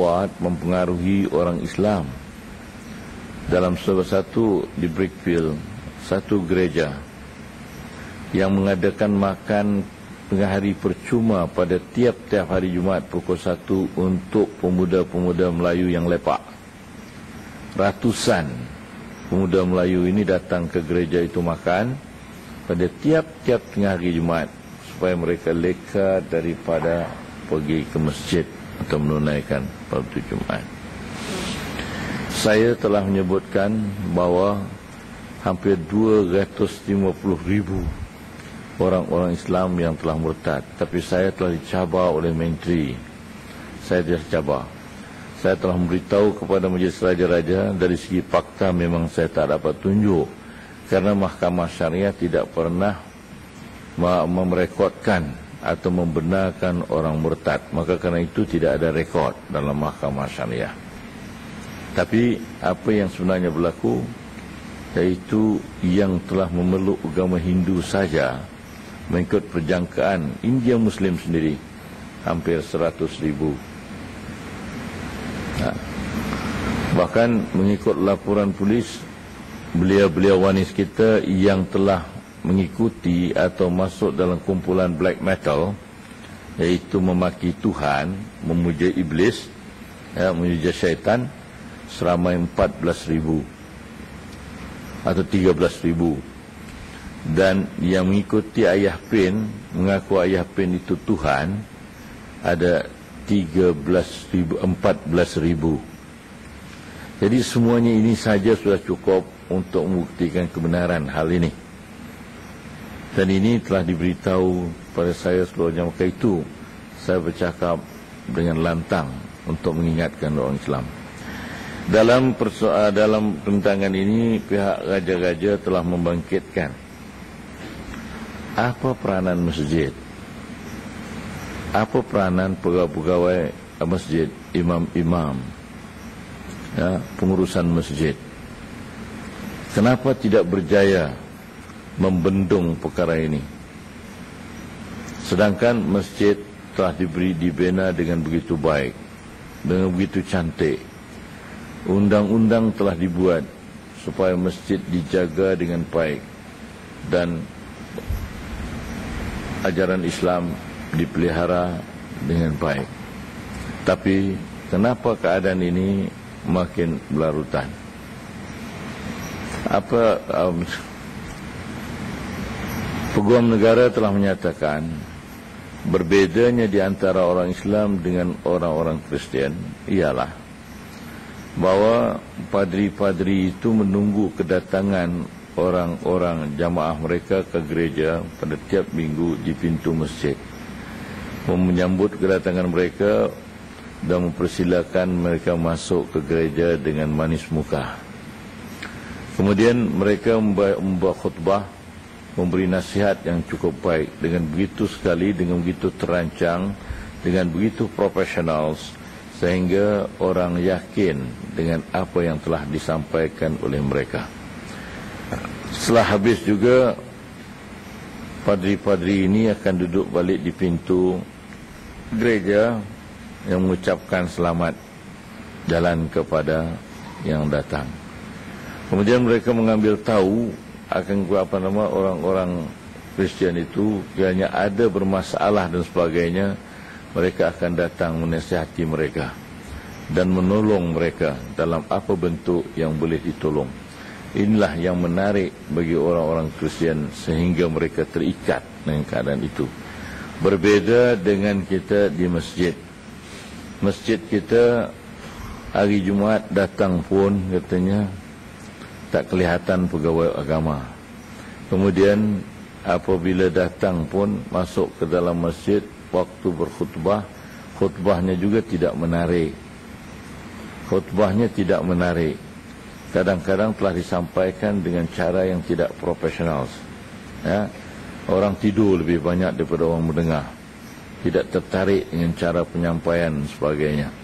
kuat mempengaruhi orang Islam. Dalam salah satu di Brickfield, satu gereja yang mengadakan makan tengah hari percuma pada tiap-tiap hari Jumaat pukul 1 untuk pemuda-pemuda Melayu yang lepak. Ratusan pemuda Melayu ini datang ke gereja itu makan pada tiap-tiap tengah hari Jumaat supaya mereka leka daripada pergi ke masjid atau menunaikan fardu Jumaat. Saya telah menyebutkan bahawa hampir 250,000 orang-orang Islam yang telah murtad. Tapi saya telah dicabar oleh menteri. Saya tidak dicabar. Saya telah memberitahu kepada Majlis Raja-Raja, dari segi fakta memang saya tak dapat tunjuk. Kerana Mahkamah Syariah tidak pernah merekodkan atau membenarkan orang murtad. Maka kerana itu tidak ada rekod dalam Mahkamah Syariah. Tapi apa yang sebenarnya berlaku, iaitu yang telah memeluk agama Hindu saja, mengikut perjangkaan India Muslim sendiri, hampir 100,000. Bahkan mengikut laporan polis, belia-belia wanis kita yang telah mengikuti atau masuk dalam kumpulan black metal, iaitu memaki Tuhan, memuja iblis, memuja syaitan, seramai 14,000 atau 13,000. Dan yang mengikuti Ayah Pin, mengaku Ayah Pin itu Tuhan, ada 14,000. Jadi semuanya ini saja sudah cukup untuk membuktikan kebenaran hal ini. Dan ini telah diberitahu pada saya seluruhnya. Maka itu saya bercakap dengan lantang untuk mengingatkan orang Islam. Dalam rentangan ini, pihak raja-raja telah membangkitkan apa peranan masjid, apa peranan pegawai-pegawai masjid, imam-imam, pengurusan masjid. Kenapa tidak berjaya membendung perkara ini? Sedangkan masjid telah dibina dengan begitu baik, dengan begitu cantik. Undang-undang telah dibuat supaya masjid dijaga dengan baik dan ajaran Islam dipelihara dengan baik. Tapi kenapa keadaan ini makin berlarutan? Peguam negara telah menyatakan berbedanya di antara orang Islam dengan orang-orang Kristian ialah bahawa padri-padri itu menunggu kedatangan orang-orang jamaah mereka ke gereja pada tiap minggu di pintu masjid, menyambut kedatangan mereka dan mempersilakan mereka masuk ke gereja dengan manis muka. Kemudian mereka membuat khutbah, memberi nasihat yang cukup baik, dengan begitu sekali, dengan begitu terancang, dengan begitu profesional, sehingga orang yakin dengan apa yang telah disampaikan oleh mereka. Setelah habis juga, padri-padri ini akan duduk balik di pintu gereja yang mengucapkan selamat jalan kepada yang datang. Kemudian mereka mengambil tahu akan orang-orang Kristian itu, kiranya ada bermasalah dan sebagainya, mereka akan datang menasihati mereka dan menolong mereka dalam apa bentuk yang boleh ditolong. Inilah yang menarik bagi orang-orang Kristian sehingga mereka terikat dengan keadaan itu. Berbeda dengan kita di masjid. Masjid kita hari Jumaat datang pun katanya tak kelihatan pegawai agama. Kemudian apabila datang pun masuk ke dalam masjid waktu berkhutbah, khutbahnya juga tidak menarik. Khutbahnya tidak menarik. Kadang-kadang telah disampaikan dengan cara yang tidak profesional. Orang tidur lebih banyak daripada orang mendengar. Tidak tertarik dengan cara penyampaian dan sebagainya.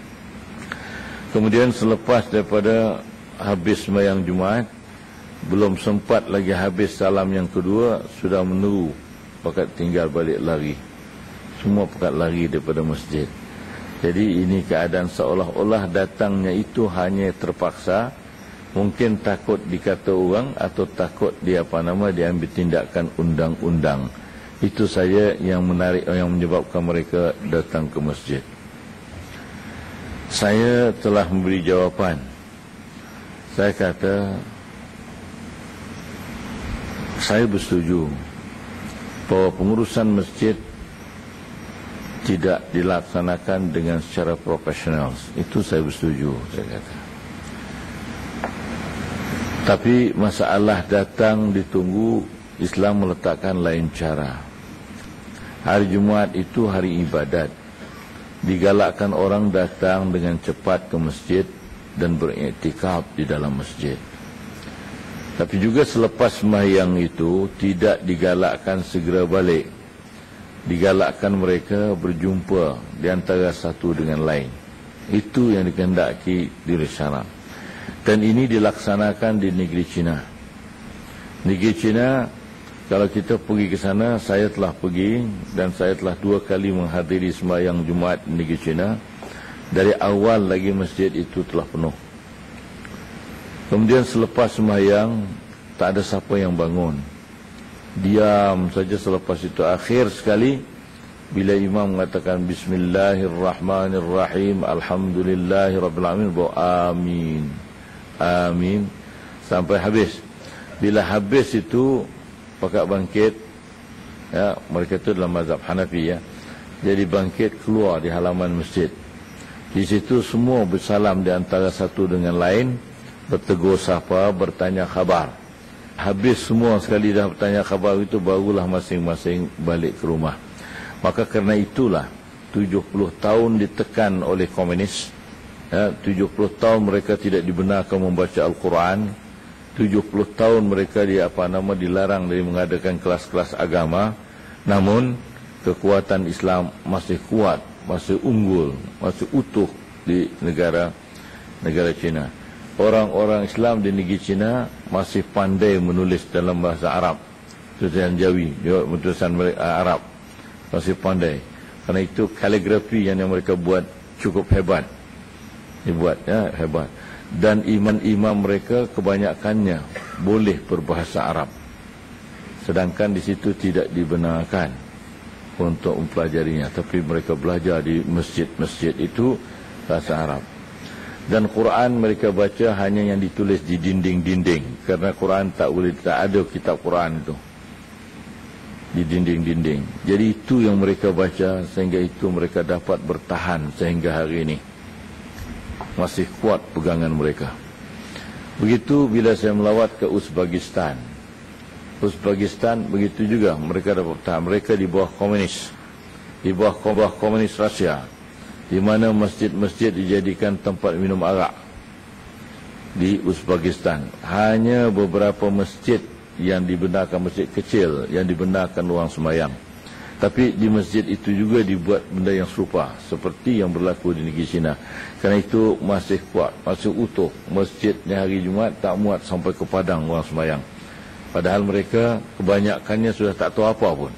Kemudian selepas daripada habis sembahyang Jumaat, belum sempat lagi habis salam yang kedua, sudah menunggu pakat tinggal balik lari. Semua pakat lari daripada masjid. Jadi ini keadaan seolah-olah datangnya itu hanya terpaksa, mungkin takut dikata orang atau takut diambil tindakan undang-undang. Itu saja yang menarik, yang menyebabkan mereka datang ke masjid. Saya telah memberi jawapan. Saya kata, saya bersetuju bahawa pengurusan masjid tidak dilaksanakan dengan secara profesional. Itu saya bersetuju, saya kata. Tapi masalah datang ditunggu, Islam meletakkan lain cara. Hari Jumaat itu hari ibadat. Digalakkan orang datang dengan cepat ke masjid dan beriktikaf di dalam masjid. Tapi juga selepas sembahyang itu tidak digalakkan segera balik. Digalakkan mereka berjumpa di antara satu dengan lain. Itu yang dikehendaki di Risala. Dan ini dilaksanakan di negeri China. Negeri China, kalau kita pergi ke sana, saya telah pergi dan saya telah 2 kali menghadiri sembahyang Jumaat di negeri China. Dari awal lagi masjid itu telah penuh. Kemudian selepas sembahyang tak ada siapa yang bangun. Diam saja selepas itu. Akhir sekali bila imam mengatakan Bismillahirrahmanirrahim, Alhamdulillahirrabbilalamin, amin, amin sampai habis. Bila habis itu pakat bangkit, ya, mereka itu dalam mazhab Hanafi, ya. Jadi bangkit keluar di halaman masjid. Di situ semua bersalam di antara satu dengan lain, bertegur sapa, bertanya khabar. Habis semua sekali dah bertanya khabar itu, barulah masing-masing balik ke rumah. Maka kerana itulah 70 tahun ditekan oleh komunis, ya, 70 tahun mereka tidak dibenarkan membaca Al-Quran, 70 tahun mereka dilarang dari mengadakan kelas-kelas agama. Namun kekuatan Islam masih kuat, masih unggul, masih utuh di negara China. Orang-orang Islam di negeri China masih pandai menulis dalam bahasa Arab, tulisan Jawi, tulisan Arab, masih pandai. Karena itu kaligrafi yang mereka buat cukup hebat, dibuatnya hebat. Dan imam-imam mereka kebanyakannya boleh berbahasa Arab, sedangkan di situ tidak dibenarkan untuk mempelajarinya. Tapi mereka belajar di masjid-masjid itu bahasa Arab. Dan Quran mereka baca hanya yang ditulis di dinding-dinding, karena Quran tak ada kitab Quran itu di dinding-dinding. Jadi itu yang mereka baca, sehingga itu mereka dapat bertahan sehingga hari ini. Masih kuat pegangan mereka. Begitu bila saya melawat ke Uzbekistan. Uzbekistan begitu juga, mereka dapat bertahan. Mereka di bawah komunis, di bawah komunis Rusia, di mana masjid-masjid dijadikan tempat minum arak. Di Uzbekistan hanya beberapa masjid yang dibenarkan, masjid kecil yang dibenarkan ruang sembahyang. Tapi di masjid itu juga dibuat benda yang serupa seperti yang berlaku di negeri China. Kerana itu masih kuat, masih utuh. Masjidnya hari Jumaat tak muat sampai ke padang ruang sembahyang. Padahal mereka kebanyakannya sudah tak tahu apa pun.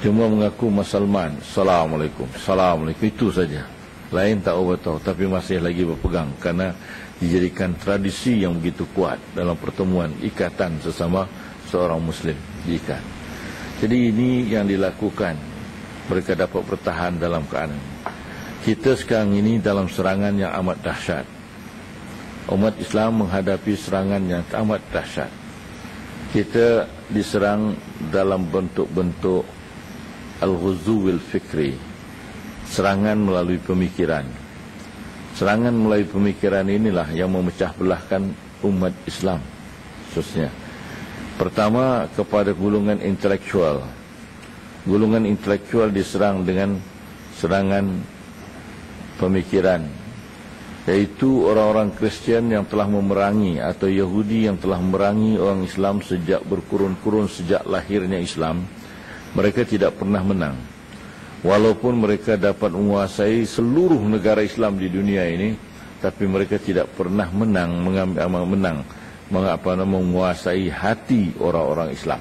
Cuma mengaku Musliman, Assalamualaikum, Assalamualaikum, itu saja. Lain tak tahu, tapi masih lagi berpegang karena dijadikan tradisi yang begitu kuat dalam pertemuan, ikatan sesama seorang Muslim diikat. Jadi ini yang dilakukan, mereka dapat bertahan dalam keadaan. Kita sekarang ini dalam serangan yang amat dahsyat. Umat Islam menghadapi serangan yang amat dahsyat. Kita diserang dalam bentuk-bentuk al-ghuzuwil fikri, serangan melalui pemikiran. Serangan melalui pemikiran inilah yang memecah belahkan umat Islam khususnya. Pertama, kepada golongan intelektual. Golongan intelektual diserang dengan serangan pemikiran, yaitu orang-orang Kristian yang telah memerangi, atau Yahudi yang telah memerangi orang Islam sejak berkurun-kurun, sejak lahirnya Islam. Mereka tidak pernah menang. Walaupun mereka dapat menguasai seluruh negara Islam di dunia ini, tapi mereka tidak pernah menang menguasai hati orang-orang Islam.